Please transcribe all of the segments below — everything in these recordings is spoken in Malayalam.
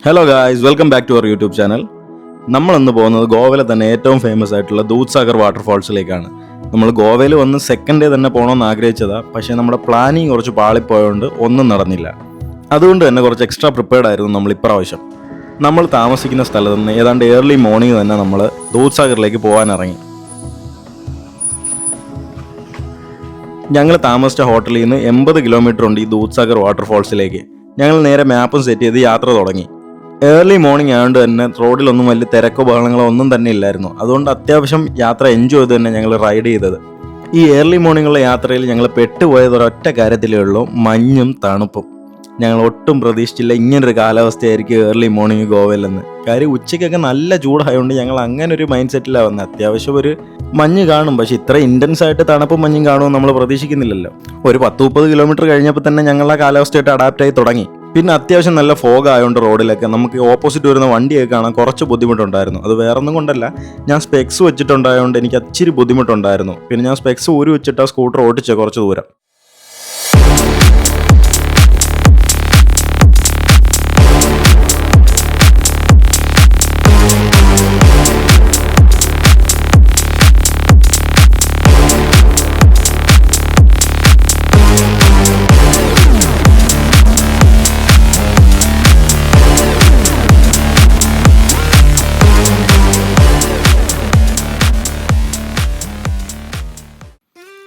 Hello guys, welcome back to our YouTube channel. നമ്മളിന്ന് പോകുന്നത് ഗോവയിലെ തന്നെ ഏറ്റവും ഫേമസ് ആയിട്ടുള്ള ദൂദ്സാഗർ വാട്ടർഫാൾസിലേക്കാണ്. നമ്മൾ ഗോവയിൽ വന്ന് സെക്കൻഡ് ഡേ തന്നെ പോകണമെന്ന് ആഗ്രഹിച്ചതാണ്. പക്ഷേ നമ്മുടെ പ്ലാനിങ് കുറച്ച് പാളിപ്പോയതുകൊണ്ട് ഒന്നും നടന്നില്ല. അതുകൊണ്ട് തന്നെ കുറച്ച് എക്സ്ട്രാ പ്രിപ്പയർഡ് ആയിരുന്നു നമ്മൾ ഇപ്രാവശ്യം. നമ്മൾ താമസിക്കുന്ന സ്ഥലത്ത് നിന്ന് ഏതാണ്ട് ഏർലി മോർണിംഗ് തന്നെ നമ്മൾ ദൂദ്സാഗറിലേക്ക് പോകാൻ ഇറങ്ങി. ഞങ്ങൾ താമസിച്ച ഹോട്ടലിൽ നിന്ന് 80 കിലോമീറ്റർ ഉണ്ട് ഈ ദൂദ്സാഗർ വാട്ടർഫാൾസിലേക്ക്. ഞങ്ങൾ നേരെ മാപ്പും സെറ്റ് ചെയ്ത് യാത്ര തുടങ്ങി. ഏർലി മോർണിംഗ് ആയതുകൊണ്ട് തന്നെ റോഡിലൊന്നും വലിയ തിരക്കോ ബഹളങ്ങളോ ഒന്നും തന്നെ ഇല്ലായിരുന്നു. അതുകൊണ്ട് അത്യാവശ്യം യാത്ര എൻജോയ് ചെയ്ത് തന്നെ ഞങ്ങൾ റൈഡ് ചെയ്തത്. ഈ ഏർലി മോർണിംഗുള്ള യാത്രയിൽ ഞങ്ങൾ പെട്ടുപോയത് ഒരൊറ്റ കാര്യത്തിലേ ഉള്ളൂ, മഞ്ഞും തണുപ്പും. ഞങ്ങൾ ഒട്ടും പ്രതീക്ഷിച്ചില്ല ഇങ്ങനൊരു കാലാവസ്ഥയായിരിക്കും ഏർലി മോർണിംഗ് ഗോവയിലെന്ന്. കാര്യം ഉച്ചയ്ക്കൊക്കെ നല്ല ചൂടായതുകൊണ്ട് ഞങ്ങൾ അങ്ങനെ ഒരു മൈൻഡ് സെറ്റിലാണ് വന്നത്. അത്യാവശ്യം ഒരു മഞ്ഞ് കാണും, പക്ഷെ ഇത്ര ഇൻറ്റൻസ് ആയിട്ട് തണുപ്പും മഞ്ഞും കാണുമെന്ന് നമ്മൾ പ്രതീക്ഷിക്കുന്നില്ലല്ലോ. ഒരു 10-30 കിലോമീറ്റർ കഴിഞ്ഞപ്പോൾ തന്നെ ഞങ്ങൾ ആ കാലാവസ്ഥയായിട്ട് അഡാപ്റ്റ് ആയി തുടങ്ങി. പിന്നെ അത്യാവശ്യം നല്ല ഫോഗ് ആയതുകൊണ്ട് റോഡിലൊക്കെ നമുക്ക് ഓപ്പോസിറ്റ് വരുന്ന വണ്ടിയൊക്കെ കാണാൻ കുറച്ച് ബുദ്ധിമുട്ടുണ്ടായിരുന്നു. അത് വേറൊന്നും കൊണ്ടല്ല, ഞാൻ സ്പെക്സ് വെച്ചിട്ടുണ്ടായതുകൊണ്ട് എനിക്ക് അച്ചിരി ബുദ്ധിമുട്ടുണ്ടായിരുന്നു. പിന്നെ ഞാൻ സ്പെക്സ് ഊരി വെച്ചിട്ട് ആ സ്കൂട്ടർ ഓടിച്ച കുറച്ച് ദൂരം.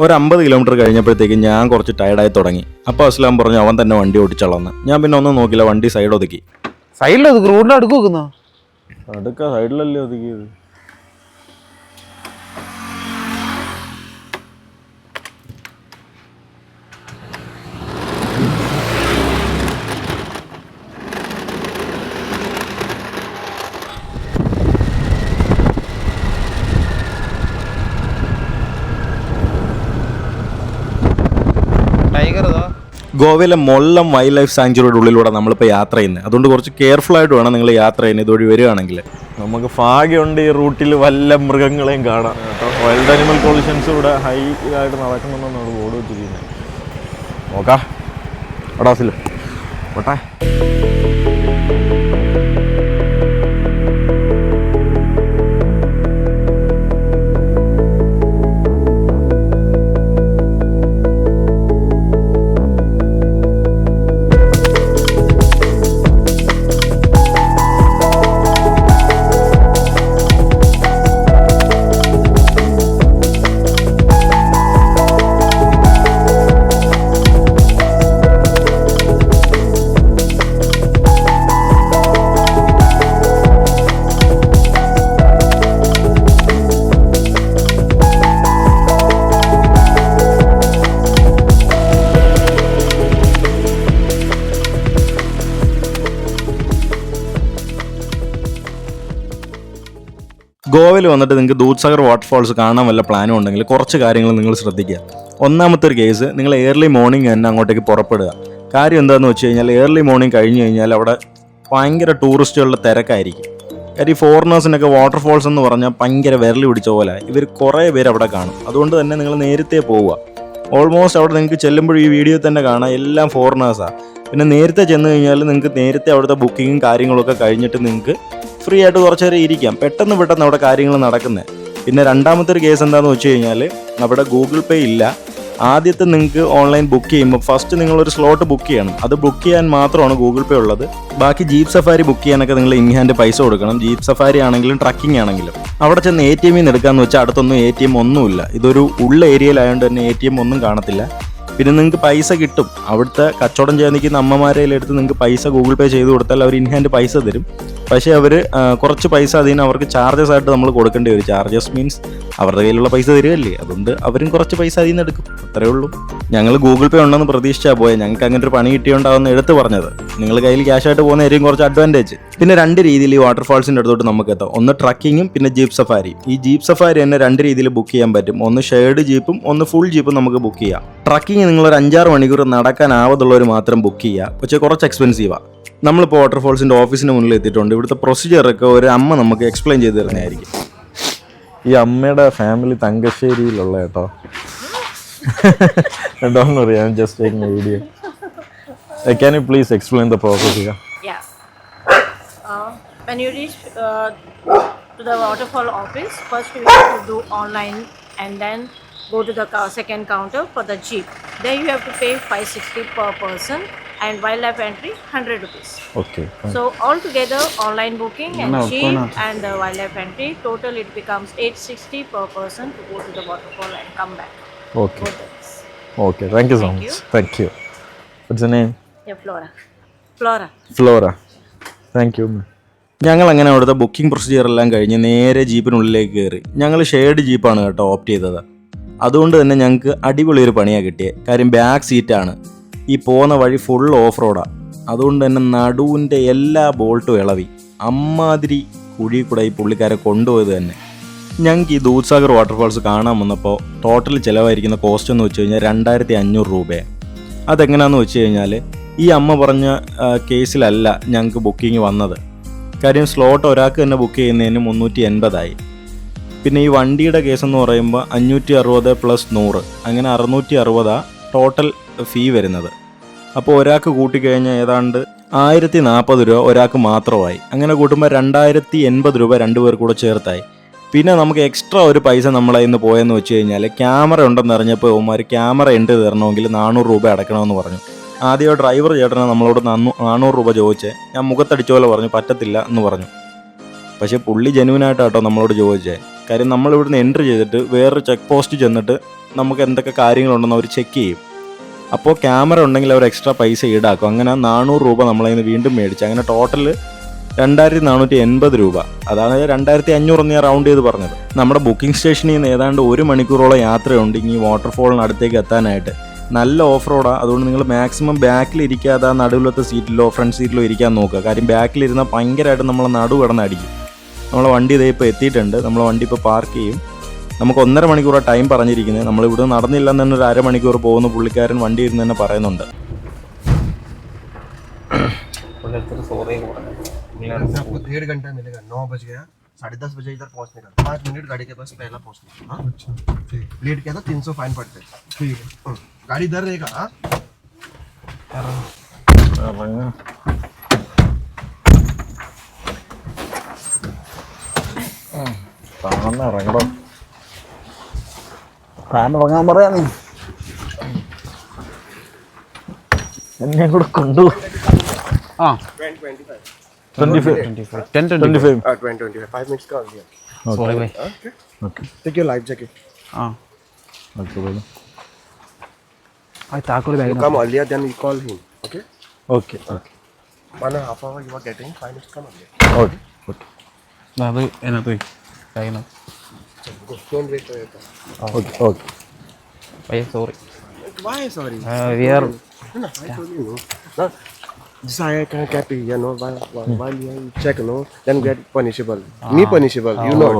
ഒരു 50 കിലോമീറ്റർ കഴിഞ്ഞപ്പോഴത്തേക്ക് ഞാൻ കുറച്ച് ടയർഡായി തുടങ്ങി. അപ്പോൾ അസ്ലാം പറഞ്ഞു അവൻ തന്നെ വണ്ടി ഓടിച്ചോളന്ന്. ഞാൻ പിന്നെ ഒന്നും നോക്കില്ല, വണ്ടി സൈഡ് ഒതുക്കി. സൈഡിലൊതുക്കി റോഡിൽ അടുക്ക് വെക്കുന്നോ? സൈഡിലല്ലേ ഒതുക്കിയത്. ഗോവയിലെ മൊല്ലം വൈൽഡ് ലൈഫ് സാങ്ച്വറിയുടെ ഉള്ളിലൂടെ നമ്മളിപ്പോൾ യാത്ര ചെയ്യുന്നത്. അതുകൊണ്ട് കുറച്ച് കെയർഫുൾ ആയിട്ട് വേണം നിങ്ങൾ യാത്ര ചെയ്യുന്നത്. ഇതുവഴി വരികയാണെങ്കിൽ നമുക്ക് ഭാഗ്യമുണ്ട് ഈ റൂട്ടിൽ വല്ല മൃഗങ്ങളെയും കാണാം കേട്ടോ. വൈൽഡ് അനിമൽ കൊളിഷൻസ് ഇവിടെ ഹൈ ആയിട്ട് നടക്കുന്നുണ്ടെന്നാണ് ബോർഡ് വെച്ചിരിക്കുന്നത്. നോക്കാം അടാസിലും പോട്ടെ. ഗോവയിൽ വന്നിട്ട് നിങ്ങൾക്ക് ദൂദ്സാഗർ വാട്ടർഫാൾസ് കാണാൻ വല്ല പ്ലാനും ഉണ്ടെങ്കിൽ കുറച്ച് കാര്യങ്ങൾ നിങ്ങൾ ശ്രദ്ധിക്കുക. ഒന്നാമത്തെ ഒരു കേസ്, നിങ്ങൾ ഏർലി മോർണിംഗ് തന്നെ അങ്ങോട്ടേക്ക് പുറപ്പെടുക. കാര്യം എന്താണെന്ന് വെച്ച് കഴിഞ്ഞാൽ ഏർലി മോർണിംഗ് കഴിഞ്ഞ് കഴിഞ്ഞാൽ അവിടെ ഭയങ്കര ടൂറിസ്റ്റുകളുടെ തിരക്കായിരിക്കും. കാര്യം ഈ ഫോറിനേഴ്സിനൊക്കെ വാട്ടർഫാൾസ് എന്ന് പറഞ്ഞാൽ ഭയങ്കര വിരൽ പിടിച്ച പോലെ ഇവർ കുറേ പേര് അവിടെ കാണും. അതുകൊണ്ട് തന്നെ നിങ്ങൾ നേരത്തെ പോവുക. ഓൾമോസ്റ്റ് അവിടെ നിങ്ങൾക്ക് ചെല്ലുമ്പോൾ ഈ വീഡിയോ തന്നെ കാണാം എല്ലാം ഫോറിനേഴ്സാണ്. പിന്നെ നേരത്തെ ചെന്ന് കഴിഞ്ഞാൽ നിങ്ങൾക്ക് നേരത്തെ അവിടുത്തെ ബുക്കിങ്ങും കാര്യങ്ങളൊക്കെ കഴിഞ്ഞിട്ട് നിങ്ങൾക്ക് ഫ്രീ ആയിട്ട് കുറച്ച് നേരം ഇരിക്കാം. പെട്ടെന്ന് അവിടെ കാര്യങ്ങൾ നടക്കുന്നത്. പിന്നെ രണ്ടാമത്തെ ഒരു കേസ് എന്താണെന്ന് വെച്ച് കഴിഞ്ഞാൽ അവിടെ ഗൂഗിൾ പേ ഇല്ല. ആദ്യത്തെ നിങ്ങൾക്ക് ഓൺലൈൻ ബുക്ക് ചെയ്യുമ്പോൾ ഫസ്റ്റ് നിങ്ങളൊരു സ്ലോട്ട് ബുക്ക് ചെയ്യണം. അത് ബുക്ക് ചെയ്യാൻ മാത്രമാണ് ഗൂഗിൾ പേ ഉള്ളത്. ബാക്കി ജീപ്പ് സഫാരി ബുക്ക് ചെയ്യാനൊക്കെ നിങ്ങൾ ഇൻ ഹാൻഡ് പൈസ കൊടുക്കണം. ജീപ്പ് സഫാരി ആണെങ്കിലും ട്രക്കിംഗ് ആണെങ്കിലും. അവിടെ ചെന്ന് ATM നിന്ന് എടുക്കാമെന്ന് വെച്ചാൽ അടുത്തൊന്നും ATM ഒന്നുമില്ല. ഇതൊരു ഉള്ള ഏരിയയിലായതുകൊണ്ട് തന്നെ ATM ഒന്നും കാണത്തില്ല. പിന്നെ നിങ്ങൾക്ക് പൈസ കിട്ടും. അവിടുത്തെ കച്ചവടം ചെയ്യാൻ നിൽക്കുന്ന അമ്മമാരെടുത്ത് നിങ്ങൾക്ക് പൈസ ഗൂഗിൾ പേ ചെയ്ത് കൊടുത്താൽ അവർ ഇൻ ഹാൻഡ് പൈസ തരും. പക്ഷേ അവർ കുറച്ച് പൈസ അതിന് അവർക്ക് ചാർജസ് ആയിട്ട് നമ്മൾ കൊടുക്കേണ്ടി വരും. ചാർജസ് മീൻസ് അവരുടെ കയ്യിലുള്ള പൈസ തരുമല്ലേ, അതുകൊണ്ട് അവരും കുറച്ച് പൈസ അതിൽ നിന്ന് എടുക്കും. അത്രേ ഉള്ളൂ. ഞങ്ങൾ ഗൂഗിൾ പേ ഉണ്ടെന്ന് പ്രതീക്ഷിച്ചാൽ പോയത്. ഞങ്ങൾക്ക് അങ്ങനെ ഒരു പണി കിട്ടിയോണ്ടാവുന്ന എടുത്ത് പറഞ്ഞത്. നിങ്ങൾ കയ്യിൽ ക്യാഷായിട്ട് പോകുന്നതായിരിക്കും കുറച്ച് അഡ്വാൻറ്റേജ്. പിന്നെ 2 രീതിയിൽ ഈ വാട്ടർഫാൾസിൻ്റെ അടുത്തോട്ട് നമുക്ക് എത്താം. ഒന്ന് ട്രക്കിങ്ങും പിന്നെ ജീപ്പ് സഫാരിയും. ഈ ജീപ്പ് സഫാരി തന്നെ 2 രീതിയിൽ ബുക്ക് ചെയ്യാൻ പറ്റും. ഒന്ന് ഷെയർഡ് ജീപ്പും ഒന്ന് ഫുൾ ജീപ്പും നമുക്ക് ബുക്ക് ചെയ്യാം. ട്രക്കിങ് നിങ്ങളൊരു 5-6 മണിക്കൂർ നടക്കാനാവതുള്ളവർ മാത്രം ബുക്ക് ചെയ്യുക. പക്ഷേ കുറച്ച് എക്സ്പെൻസീവാണ്. നമ്മളിപ്പോൾ വാട്ടർഫാൾസിൻ്റെ ഓഫീസിന് മുന്നിൽ എത്തിയിട്ടുണ്ട്. ഇവിടുത്തെ പ്രൊസീജിയറൊക്കെ ഒരു അമ്മ നമുക്ക് എക്സ്പ്ലെയിൻ ചെയ്ത് തരുന്നതായിരിക്കും. ഈ അമ്മയുടെ ഫാമിലി തങ്കശ്ശേരിയിലുള്ള കേട്ടോ. Don't worry, I'm just taking a video. Can you please explain the process here? Yes. When you reach to the waterfall office, first you have to do online and then go to the second counter for the jeep. There you have to pay 560 per person and wildlife entry 100 rupees. Okay So altogether online booking and No, jeep no. and the wildlife entry total it becomes 860 per person to go to the waterfall and come back. Okay Both the days. Okay thank you so Thank much thank you watts name Yeah, Flora. Flora thank you. ഞങ്ങൾ അങ്ങനെ അവിടുത്തെ ബുക്കിംഗ് പ്രൊസീജിയർ എല്ലാം കഴിഞ്ഞ് നേരെ ജീപ്പിനുള്ളിലേക്ക് കയറി. ഞങ്ങൾ ഷെയർഡ് ജീപ്പാണ് കേട്ടോ ഓപ്റ്റ് ചെയ്തത്. അതുകൊണ്ട് തന്നെ ഞങ്ങൾക്ക് അടിപൊളി ഒരു പണിയാണ് കിട്ടിയത്. കാര്യം ബാക്ക് സീറ്റാണ്. ഈ പോകുന്ന വഴി ഫുൾ ഓഫ് റോഡാണ്. അതുകൊണ്ട് തന്നെ നടുവിൻ്റെ എല്ലാ ബോൾട്ടും ഇളവി. അമ്മാതിരി കുഴി കൂടെ ഈ പുള്ളിക്കാരെ കൊണ്ടുപോയത് തന്നെ. ഞങ്ങൾക്ക് ഈ ദൂദ്സാഗർ വാട്ടർഫാൾസ് കാണാൻ വന്നപ്പോൾ ടോട്ടൽ ചിലവായിരിക്കുന്ന കോസ്റ്റ് എന്ന് വെച്ച് കഴിഞ്ഞാൽ 2500 രൂപയാണ്. അതെങ്ങനെയാണെന്ന് വെച്ച് കഴിഞ്ഞാൽ ഈ അമ്മ പറഞ്ഞ കേസിലല്ല ഞങ്ങൾക്ക് ബുക്കിംഗ് വന്നത്. കാര്യം സ്ലോട്ട് ഒരാൾക്ക് തന്നെ ബുക്ക് ചെയ്യുന്നതിന് 380 പിന്നെ ഈ വണ്ടിയുടെ കേസെന്ന് പറയുമ്പോൾ 560 + 100 അങ്ങനെ 660 ടോട്ടൽ ഫീ വരുന്നത്. അപ്പോൾ ഒരാൾക്ക് കൂട്ടിക്കഴിഞ്ഞാൽ ഏതാണ്ട് 1040 രൂപ ഒരാൾക്ക് മാത്രമായി. അങ്ങനെ കൂട്ടുമ്പോൾ 2080 രൂപ രണ്ടുപേർ കൂടെ ചേർത്തായി. പിന്നെ നമുക്ക് എക്സ്ട്രാ ഒരു പൈസ നമ്മളെ ഇന്ന് പോയെന്ന് വെച്ച് കഴിഞ്ഞാൽ ക്യാമറ ഉണ്ടെന്ന് അറിഞ്ഞപ്പോൾ ഇവന്മാർ ക്യാമറ എൻട്രി തരണമെങ്കിൽ 400 രൂപ അടയ്ക്കണമെന്ന് പറഞ്ഞു. ആദ്യം ഡ്രൈവർ ചേട്ടനെ നമ്മളോട് 400 രൂപ ചോദിച്ചേ. ഞാൻ മുഖത്തടിച്ച പോലെ പറഞ്ഞു പറ്റത്തില്ല എന്ന് പറഞ്ഞു. പക്ഷേ പുള്ളി ജെന്യൂനായിട്ടാട്ടോ നമ്മളോട് ചോദിച്ചേ. കാര്യം നമ്മളിവിടുന്ന് എൻട്രി ചെയ്തിട്ട് വേറൊരു ചെക്ക് പോസ്റ്റ് ചെന്നിട്ട് നമുക്ക് എന്തൊക്കെ കാര്യങ്ങളുണ്ടെന്ന് അവർ ചെക്ക് ചെയ്യും. അപ്പോൾ ക്യാമറ ഉണ്ടെങ്കിൽ അവർ എക്സ്ട്രാ പൈസ ഈടാക്കും. അങ്ങനെ 400 രൂപ നമ്മളതിൽ നിന്ന് വീണ്ടും മേടിച്ചു. അങ്ങനെ ടോട്ടൽ 2480 രൂപ. അതാണ് 2500 എന്ന് ഞാൻ റൗണ്ട് ചെയ്ത് പറഞ്ഞത്. നമ്മുടെ ബുക്കിംഗ് സ്റ്റേഷനിൽ നിന്ന് ഏതാണ്ട് 1 മണിക്കൂറോളം യാത്രയുണ്ട് ഈ വാട്ടർഫോളിന് അടുത്തേക്ക് എത്താനായിട്ട്. നല്ല ഓഫ് റോഡാണ്. അതുകൊണ്ട് നിങ്ങൾ മാക്സിമം ബാക്കിലിരിക്കാതെ നടുവിലത്തെ സീറ്റിലോ ഫ്രണ്ട് സീറ്റിലോ ഇരിക്കാൻ നോക്കുക. കാര്യം ബാക്കിലിരുന്നാൽ ഭയങ്കരമായിട്ട് നമ്മളെ നടു കിടന്നടിക്കും. നമ്മളെ വണ്ടി ഇതേ ഇപ്പോൾ എത്തിയിട്ടുണ്ട്. നമ്മളെ വണ്ടി ഇപ്പോൾ പാർക്ക് ചെയ്യും. നമുക്ക് 1.5 മണിക്കൂറാണ് ടൈം പറഞ്ഞിരിക്കുന്നത്. നമ്മളിവിടെ നടന്നില്ലെന്ന് തന്നെ ഒരു 1/2 മണിക്കൂർ പോകുന്ന പുള്ളിക്കാരൻ വണ്ടി ഇരുന്ന് തന്നെ പറയുന്നുണ്ട്. आपको 1.5 घंटा मिलेगा. 9 बज गया, 10:30 बजे इधर पहुंचने का. 5 मिनट गाड़ी के पास पहला पहुंचने का. हाँ? अच्छा ठीक. लेट किया तो 300 फाइन पड़ते हैं. ठीक है. गाड़ी इधर रहेगा. हाँ ഇറങ്ങണം. ഫാൻ ഇറങ്ങാൻ പറയാ. നീ എന്നെ കൂടെ കൊണ്ടു. ആ 25. 25. 10:25. 20-25. 5 minutes का हो गया. Sorry bye. Okay. Take your life jacket. ആ അത് താക്കോല് You ബാഗിന്. come earlier, then you call him. Okay. Okay okay 1.5 hour you are getting. 5 minutes come earlier. Okay okay അത് അതിനകത്ത് പോയി ബാഗിനകത്ത്. Go. Don't wait for your time. Okay okay പയ്യെ sorry. Why sorry? We are No, I told you. No. This I can copy, you know, while you check, no, then get punishable. Me punishable, you know.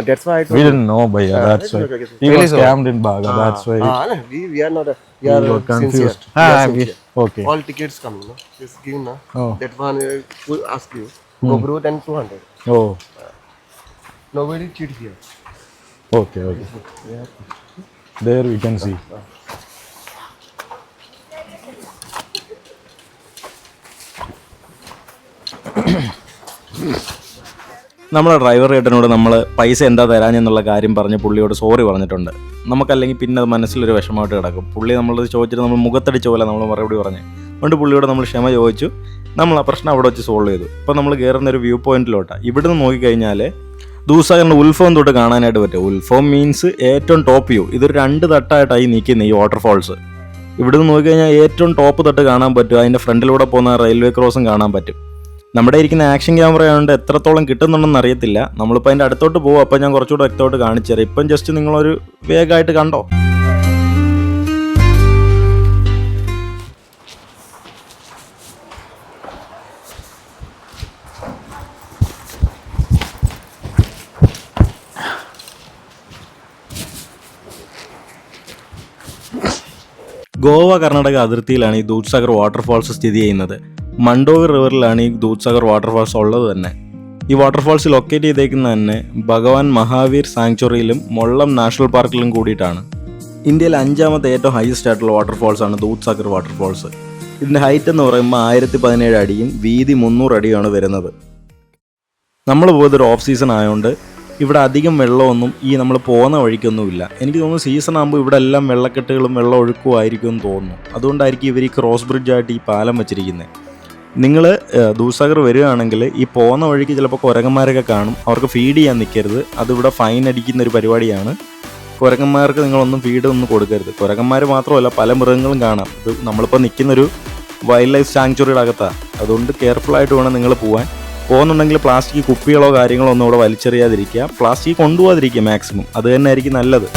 That's why I told We you. didn't know, Bhaiya. That's why. okay. He Really, was sir? scammed in Baga. That's why. No, we are not. We are were confused. sincere. We are Ah, sincere. Okay. All tickets coming, no. Just give, no. Oh. That one will ask you. Go bro, then 200. Oh. Nobody cheat here. Okay. Okay. There we can see. നമ്മളെ ഡ്രൈവർ ചേട്ടനോട് നമ്മൾ പൈസ എന്താ തരാഞ്ഞെന്നുള്ള കാര്യം പറഞ്ഞ് പുള്ളിയോട് സോറി പറഞ്ഞിട്ടുണ്ട്. നമുക്കല്ലെങ്കിൽ പിന്നെ അത് മനസ്സിലൊരു വിഷമമായിട്ട് കിടക്കും. പുള്ളി നമ്മളത് ചോദിച്ചിട്ട് നമ്മൾ മുഖത്തടിച്ച പോലെ നമ്മൾ മറുപടി പറഞ്ഞു. അതുകൊണ്ട് പുള്ളിയോട് നമ്മൾ ക്ഷമ ചോദിച്ചു. നമ്മൾ ആ പ്രശ്നം അവിടെ വെച്ച് സോൾവ് ചെയ്തു. ഇപ്പോൾ നമ്മൾ കയറുന്ന ഒരു വ്യൂ പോയിന്റിലോട്ടാണ്. ഇവിടെ നിന്ന് നോക്കിക്കഴിഞ്ഞാൽ ദൂസാഗറിൻ്റെ ഉത്സവം തൊട്ട് കാണാനായിട്ട് പറ്റും. ഉത്സവം മീൻസ് ഏറ്റവും ടോപ്പ് വ്യൂ. ഇതൊരു 2 തട്ടായിട്ടായി നിൽക്കുന്നത് ഈ വാട്ടർഫാൾസ്. ഇവിടെ നിന്ന് നോക്കിക്കഴിഞ്ഞാൽ ഏറ്റവും ടോപ്പ് തൊട്ട് കാണാൻ പറ്റും. അതിൻ്റെ ഫ്രണ്ടിലൂടെ പോകുന്ന റെയിൽവേ ക്രോസും കാണാൻ പറ്റും. നമ്മുടെ ഇരിക്കുന്ന ആക്ഷൻ ക്യാമറ ആയതുകൊണ്ട് എത്രത്തോളം കിട്ടുന്നുണ്ടെന്ന് അറിയത്തില്ല. നമ്മളിപ്പോൾ അതിൻ്റെ അടുത്തോട്ട് പോകും. അപ്പോൾ ഞാൻ കുറച്ചുകൂടെ വ്യക്തമായിട്ട് കാണിച്ചു തരാം. ഇപ്പം ജസ്റ്റ് നിങ്ങളൊരു വേഗമായിട്ട് കണ്ടോ. ഗോവ കർണാടക അതിർത്തിയിലാണ് ഈ ദൂദ്സാഗർ വാട്ടർഫാൾസ് സ്ഥിതി ചെയ്യുന്നത്. മണ്ടോവി റിവറിലാണ് ഈ ദൂദ്സാഗർ വാട്ടർഫാൾസ് ഉള്ളത് തന്നെ. ഈ വാട്ടർഫാൾസ് ലൊക്കേറ്റ് ചെയ്തേക്കുന്നത് തന്നെ ഭഗവാൻ മഹാവീർ സാങ്ച്വറിയിലും മൊള്ളം നാഷണൽ പാർക്കിലും കൂടിയിട്ടാണ്. ഇന്ത്യയിലെ 5ാമത്തെ ഏറ്റവും ഹൈസ്റ്റ് ആയിട്ടുള്ള വാട്ടർഫാൾസാണ് ദൂദ്സാഗർ വാട്ടർഫാൾസ്. ഇതിൻ്റെ ഹൈറ്റ് എന്ന് പറയുമ്പോൾ 1017 അടിയും വീതി 300 അടിയുമാണ് വരുന്നത്. നമ്മൾ പോയതൊരു ഓഫ് സീസൺ ആയതുകൊണ്ട് ഇവിടെ അധികം വെള്ളമൊന്നും ഈ നമ്മൾ പോകുന്ന വഴിക്കൊന്നുമില്ല. എനിക്ക് തോന്നുന്നു സീസൺ ആകുമ്പോൾ ഇവിടെ എല്ലാം വെള്ളക്കെട്ടുകളും വെള്ളം ഒഴുക്കും ആയിരിക്കും എന്ന് തോന്നുന്നു. അതുകൊണ്ടായിരിക്കും ഇവർ ഈ ക്രോസ് ബ്രിഡ്ജായിട്ട് ഈ പാലം വെച്ചിരിക്കുന്നത്. നിങ്ങൾ ദൂസാഗർ വരികയാണെങ്കിൽ ഈ പോകുന്ന വഴിക്ക് ചിലപ്പോൾ കുരങ്ങന്മാരൊക്കെ കാണും. അവർക്ക് ഫീഡ് ചെയ്യാൻ നിൽക്കരുത്. അതിവിടെ ഫൈൻ അടിക്കുന്ന ഒരു പരിപാടിയാണ്. കുരങ്ങന്മാർക്ക് നിങ്ങളൊന്നും ഫീഡ് ഒന്നും കൊടുക്കരുത്. കുരങ്ങന്മാർ മാത്രമല്ല, പല മൃഗങ്ങളും കാണാം. ഇത് നമ്മളിപ്പോൾ നിൽക്കുന്നൊരു വൈൽഡ് ലൈഫ് സാങ്ച്വറിയുടെ അകത്താണ്. അതുകൊണ്ട് കെയർഫുള്ളായിട്ട് വേണം നിങ്ങൾ പോകുന്നുണ്ടെങ്കിൽ പ്ലാസ്റ്റിക് കുപ്പികളോ കാര്യങ്ങളോ ഒന്നും ഇവിടെ വലിച്ചെറിയാതിരിക്കുക. Plastic കൊണ്ടുപോകാതിരിക്കുക maximum. അത് തന്നെ ആയിരിക്കും നല്ലത്.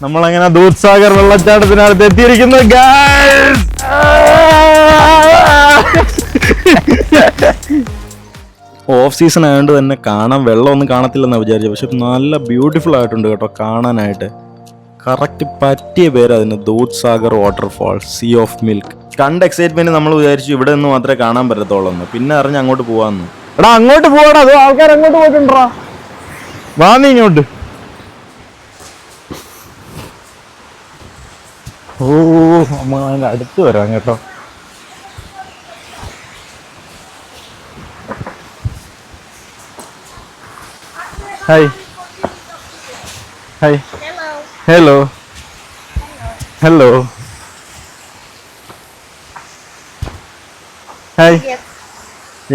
നമ്മളങ്ങനെ ദൂദ്സാഗർ വെള്ളച്ചാട്ടത്തിനടുത്ത് എത്തിയിരിക്കുന്നു. ഓഫ് സീസൺ ആയതുകൊണ്ട് തന്നെ കാണാൻ വെള്ളമൊന്നും കാണത്തില്ലെന്നാണ് വിചാരിച്ചത്. പക്ഷെ നല്ല ബ്യൂട്ടിഫുൾ ആയിട്ടുണ്ട് കേട്ടോ കാണാനായിട്ട്. കറക്റ്റ് പറ്റിയ പേര് അതിന്, Dudhsagar waterfalls, see of milk. കണ്ട എക്സൈറ്റ്മെന്റ് നമ്മൾ വിചാരിച്ചു ഇവിടെ നിന്ന് മാത്രമേ കാണാൻ പറ്റത്തുള്ളൂ എന്ന്. പിന്നെ അറിഞ്ഞ് അങ്ങോട്ട് പോവാന്ന്. എടാ അങ്ങോട്ട് പോവാടാ, അതോ ആൾക്കാർ അങ്ങോട്ട് പോയിട്ടുണ്ടോ? വാ നീ ഇങ്ങോട്ട്. ഓ നമ്മൾ അതിൻ്റെ അടുത്ത് വരാം കേട്ടോ. Hi hi. Hello hello. Hi.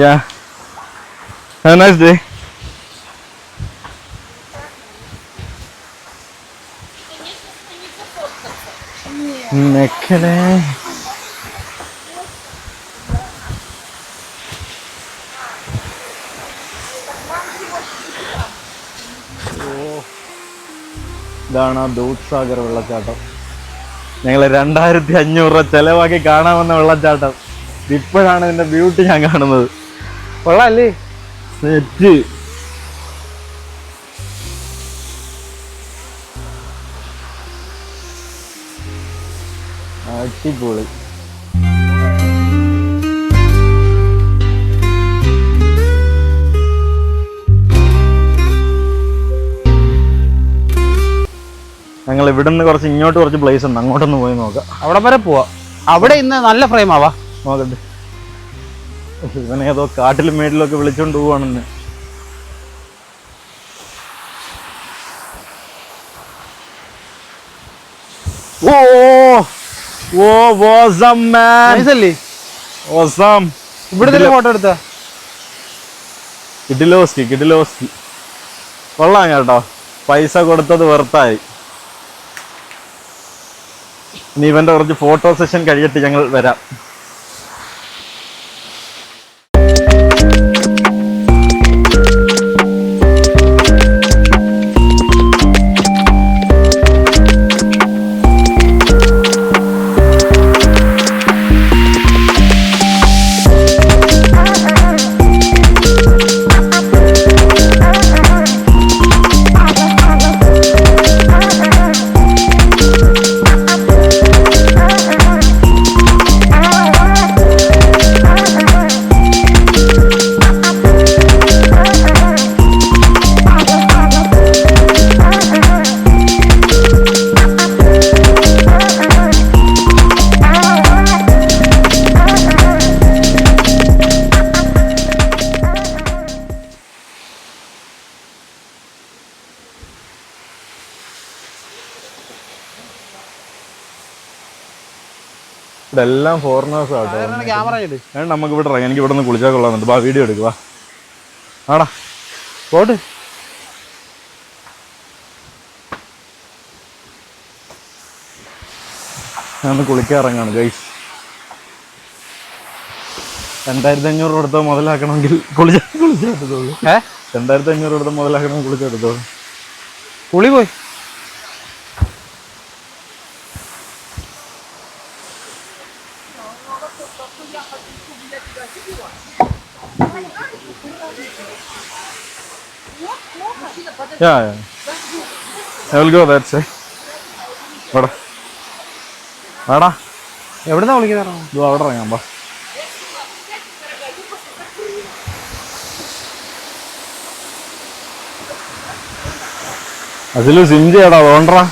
Yeah, have a nice day. നെക്കലേ. ഇതാണ് ദൂദ്സാഗർ വെള്ളച്ചാട്ടം. ഞങ്ങൾ 2500 രൂപ ചെലവാക്കി കാണാമെന്ന വെള്ളച്ചാട്ടം. ഇപ്പോഴാണ് ഇതിന്റെ ബ്യൂട്ടി ഞാൻ കാണുന്നത്. കൊള്ളാല്ലേ? സെറ്റ്. അടിപൊളി. ഞങ്ങൾ ഇവിടുന്ന് കുറച്ച് ഇങ്ങോട്ട് കുറച്ച് പ്ലേസ് ഉണ്ട്, അങ്ങോട്ടൊന്ന് പോയി നോക്കാം. അവിടെ വരെ പോവാ. അവിടെ ഇന്ന് നല്ല ഫ്രെയിം ആവാ. നോക്കട്ടെ. ഇവനേതോ കാട്ടിലും മേട്ടിലൊക്കെ വിളിച്ചോണ്ട് പോവാണെന്ന്. ഓ ഓ വാസം മാൻ. നൈസല്ലേ? വാസം. ഇവിടെ ഫോട്ടോ എടുത്ത കിഡിലോസ്കി കൊള്ളാം കേട്ടോ. പൈസ കൊടുത്തത് വെറുത്തായി. ഇനി ഇവന്റെ കുറച്ച് ഫോട്ടോ സെഷൻ കഴിയിട്ട് ഞങ്ങൾ വരാം. ഇതെല്ലാം ഫോറിനേഴ്സ് ആട്ടോ. ക്യാമറ നമുക്ക് ഇവിടെ ഇറങ്ങാം. എനിക്ക് ഇവിടെ നിന്ന് കുളിച്ചാൽ കൊള്ളാന്നുണ്ട്. വാ വീഡിയോ എടുക്കുക. ആടാ പോട്ട്. ഞാൻ കുളിക്കാൻ ഇറങ്ങാണ് ഗൈസ്. 2500 കൊടുത്താൽ മുതലാക്കണമെങ്കിൽ കുളിച്ചെടുത്തോളൂ. 2500 കൊടുത്താൽ മുതലാക്കണമെങ്കിൽ കുളിച്ചെടുത്തോളൂ. കുളി പോയി. Yeah, yeah. I will go that side. വാടാ വാടാ, എവിടുന്നാ വിളിക്കുന്ന? ഇത് അവിടെ ഇറങ്ങാം വാ. അതില് സിം ചെയ്യടാ തോണ്ടറാ.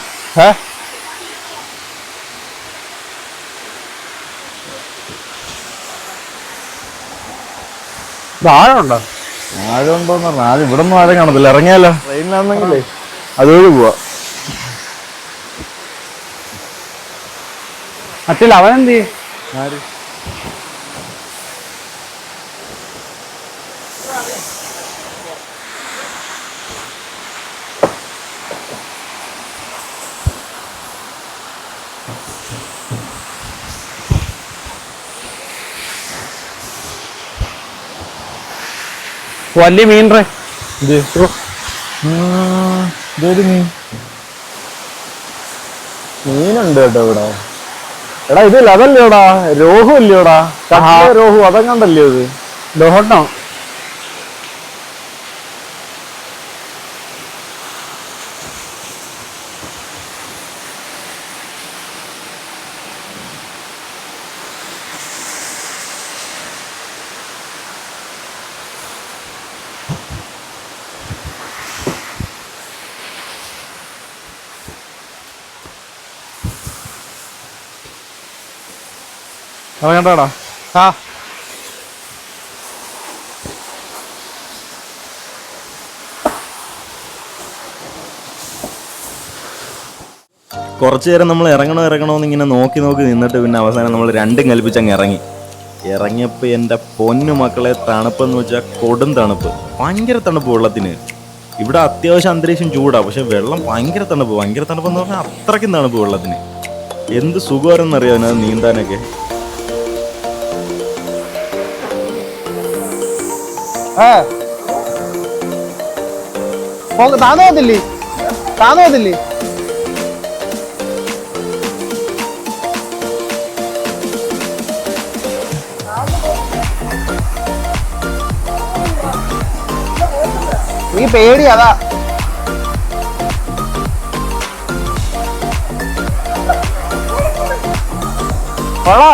ആഴമുണ്ടോ? ആഴമുണ്ടോന്ന് പറഞ്ഞാൽ ആദ്യം ഇവിടെ ഒന്നും ആഴം കാണത്തില്ല. ഇറങ്ങിയാലോ ട്രെയിനിലാണെന്നെങ്കിലേ അതുവഴി പോവാ. അച്ഛല്ല അവനെന്ത് ചെയ്യും? ആര്? വലിയ മീൻറേ. ഇതൊരു മീനുണ്ട് കേട്ടോ ഇവിടെ. എടാ ഇതില്ല, അതല്ലേടാ രോഹു അല്ലയോടാ? രോഹു അതങ്ങണ്ടല്ലേ ഇത്? ലോഹട്ടോ? അതങ്ങണ്ടാടാ. ആ കുറച്ചു നേരം നമ്മൾ ഇറങ്ങണമെന്ന് ഇങ്ങനെ നോക്കി നിന്നിട്ട് പിന്നെ അവസാനം നമ്മൾ രണ്ടും കൽപ്പിച്ചങ്ങ് ഇറങ്ങിയപ്പോൾ എൻ്റെ പൊന്നു മക്കളെ, തണുപ്പെന്ന് വെച്ചാൽ കൊടും തണുപ്പ്, ഭയങ്കര തണുപ്പ് വെള്ളത്തിന്. ഇവിടെ അത്യാവശ്യം അന്തരീക്ഷം ചൂടാണ്, പക്ഷെ വെള്ളം ഭയങ്കര തണുപ്പെന്ന് പറഞ്ഞാൽ അത്രയ്ക്കും തണുപ്പ് വെള്ളത്തിന്. എന്ത് സുഖമാരെന്നറിയാം അത് നീന്താനൊക്കെ. താന്നോത്തില്ലേ? നീ പേടി അതാ. കൊള്ളോ?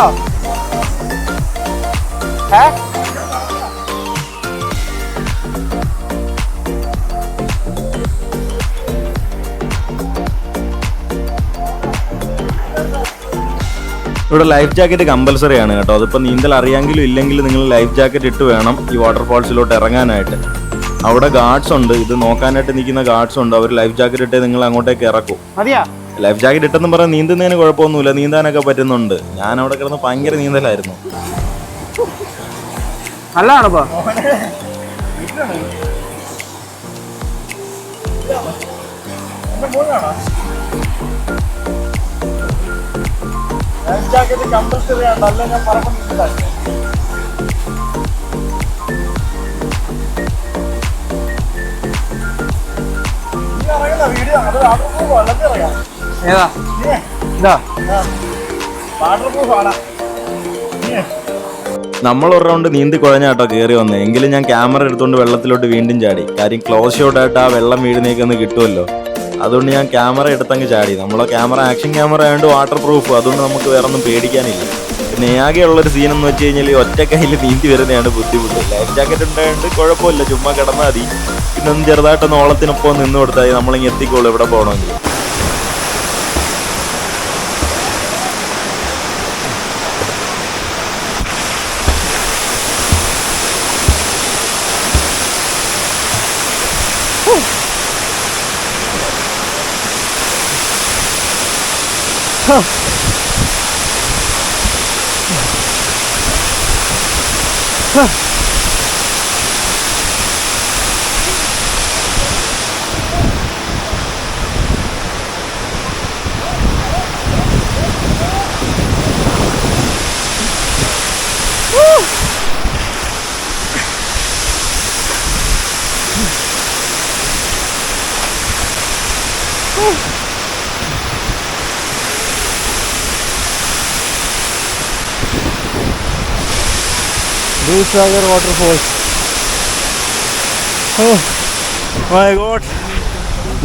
ഇവിടെ ലൈഫ് ജാക്കറ്റ് കമ്പൽസറി ആണ് കേട്ടോ. അതിപ്പോൾ നീന്തൽ അറിയാമെങ്കിലും ഇല്ലെങ്കിലും നിങ്ങൾ ലൈഫ് ജാക്കറ്റ് ഇട്ട് വേണം ഈ വാട്ടർഫാൾസിലോട്ട് ഇറങ്ങാനായിട്ട്. അവിടെ ഗാർഡ്സ് ഉണ്ട്, ഇത് നോക്കാനായിട്ട് നിൽക്കുന്ന ഗാർഡ്സ് ഉണ്ട്. അവർ ലൈഫ് ജാക്കറ്റ് ഇട്ടേ നിങ്ങൾ അങ്ങോട്ടേക്ക് ഇറക്കും. ലൈഫ് ജാക്കറ്റ് ഇട്ടെന്ന് പറഞ്ഞാൽ നീന്തുന്നതിന് കുഴപ്പമൊന്നുമില്ല, നീന്താനൊക്കെ പറ്റുന്നുണ്ട്. ഞാൻ അവിടെ കിടന്ന് ഭയങ്കര നീന്തലായിരുന്നു. നല്ലതാണിപ്പോ. ഏതാ ഇതാ? നമ്മൾ ഒരു റൗണ്ട് നീന്തി കുഴഞ്ഞാട്ടോ കയറി വന്നത്. എങ്കിലും ഞാൻ ക്യാമറ എടുത്തുകൊണ്ട് വെള്ളത്തിലോട്ട് വീണ്ടും ചാടി. കാര്യം ക്ലോസ് ഷോട്ടായിട്ട് ആ വെള്ളം വീഴുന്നേക്കൊന്ന് കിട്ടുമല്ലോ, അതുകൊണ്ട് ഞാൻ ക്യാമറ എടുത്തങ്ങ് ചാടി. നമ്മളെ ക്യാമറ ആക്ഷൻ ക്യാമറ ആയതുകൊണ്ട് വാട്ടർ പ്രൂഫ്, അതുകൊണ്ട് നമുക്ക് വേറെ ഒന്നും പേടിക്കാനില്ല. പിന്നെ ആകെയുള്ളൊരു സീനെന്ന് വെച്ച് കഴിഞ്ഞാൽ ഒറ്റ കയ്യിൽ നീന്തി വരുന്നതാണ് ബുദ്ധിമുട്ട്. ലൈഫ് ജാക്കറ്റ് ഉണ്ടായതുകൊണ്ട് കുഴപ്പമില്ല, ചുമ്മാ കിടന്നാൽ മതി. പിന്നെ ഒന്ന് ചെറുതായിട്ടൊന്ന് ഓളത്തിനൊപ്പം നിന്ന് കൊടുത്താൽ നമ്മളിങ്ങ് എത്തിക്കോളൂ എവിടെ പോകണമെങ്കിൽ. ദൂദ്സാഗർ വാട്ടർഫോൾസ്.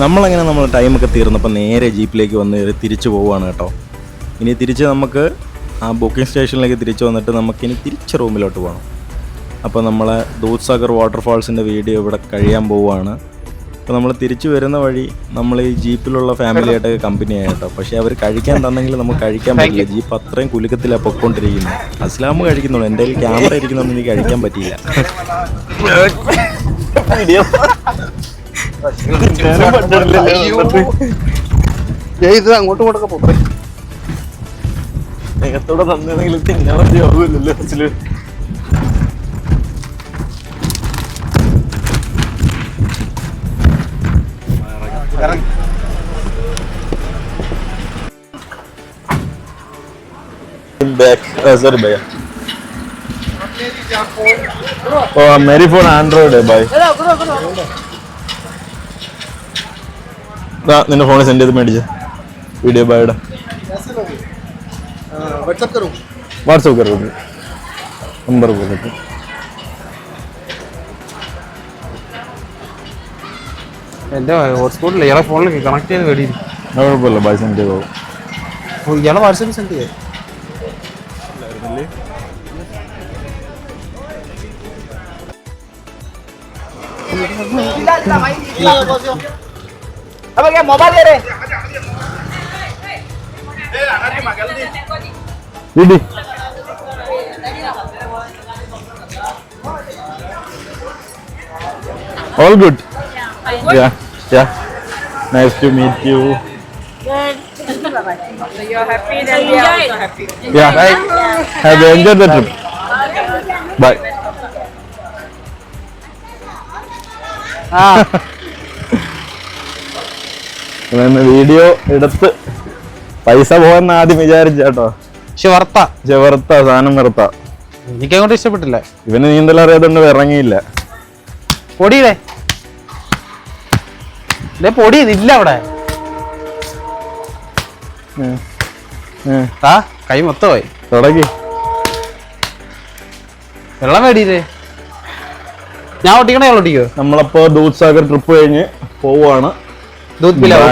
നമ്മളങ്ങനെ നമ്മൾ ടൈമൊക്കെ തീർന്നപ്പോൾ നേരെ ജീപ്പിലേക്ക് വന്ന് തിരിച്ചു പോവുകയാണ് കേട്ടോ. ഇനി തിരിച്ച് നമുക്ക് ആ ബുക്കിംഗ് സ്റ്റേഷനിലേക്ക് തിരിച്ചു വന്നിട്ട് നമുക്കിനി തിരിച്ച് റൂമിലോട്ട് പോകണം. അപ്പോൾ നമ്മളെ ദൂദ്സാഗർ വാട്ടർഫാൾസിൻ്റെ വീഡിയോ ഇവിടെ കഴിയാൻ പോവുകയാണ്. അപ്പോൾ നമ്മൾ തിരിച്ചു വരുന്ന വഴി നമ്മൾ ഈ ജീപ്പിലുള്ള ഫാമിലിയായിട്ടൊക്കെ കമ്പനി ആയി കേട്ടോ. പക്ഷേ അവർ കഴിക്കാൻ തന്നെങ്കിൽ നമുക്ക് കഴിക്കാൻ പറ്റില്ല. ജീപ്പ് അത്രയും കുലുക്കത്തിലാണ് പൊയ്ക്കൊണ്ടിരിക്കുന്നത്. അസ്ലാം കഴിക്കുന്നുള്ളൂ, എൻ്റെ കയ്യിൽ ക്യാമറ ഇരിക്കുന്നതുകൊണ്ട് എനിക്ക് കഴിക്കാൻ പറ്റിയില്ല. ഇത് അങ്ങോട്ടും ഇങ്ങോട്ടൊക്കെ പോയി നേരത്തോടെ തന്നെയാണെങ്കിലും തിന്നാൻ വേണ്ടി ആവുമല്ലോ അച്ഛല്. सॉरी भैया, मेरी फोन एंड्रॉइड है भाई. നിന്റെ ഫോണിൽ സെൻഡ് ചെയ്ത് മേടിച്ച വീഡിയോ ബൈയുടെ വാട്സപ്പ് കറോ നമ്പർ बोलो. എന്റെ ഹോട്ട്സ്പോട്ടിൽ ഇയാളെ ഫോണിൽ കണക്ട് ചെയ്ത് വേടി. കുഴപ്പമില്ല ബൈ, സെൻഡ് ചെയ്തോ. ഇയാളെ വാട്സാപ്പിൽ സെൻഡ് ചെയ്തേ. Didi. All good. Yeah. Nice to meet you. Good. So you're happy, then we are also happy. Yeah. Have enjoyed the trip. Bye. Video എടുത്ത് പൈസ പോകാൻ ആദ്യം വിചാരിച്ച കേട്ടോ. പക്ഷെ വെറുത്ത സാധനം വെറുത്ത. എനിക്കങ്ങോട്ട് ഇഷ്ടപ്പെട്ടില്ല. ഇവന് നീന്തൽ അറിയാത്തോണ്ട് ഇറങ്ങിയില്ല. പൊടിയില്ലേ പൊടി ഇല്ല അവിടെ. ആ കൈ മൊത്തം പോയി. തുടങ്ങി വെള്ളം മേടിയില്ലേ? ഞാൻ ഒട്ടിക്കണേ ഒട്ടിക്കോ? നമ്മളപ്പോ ദൂദ്സാഗർ ട്രിപ്പ് കഴിഞ്ഞ് പോവാണ്. ദൂത് പിലാവ്.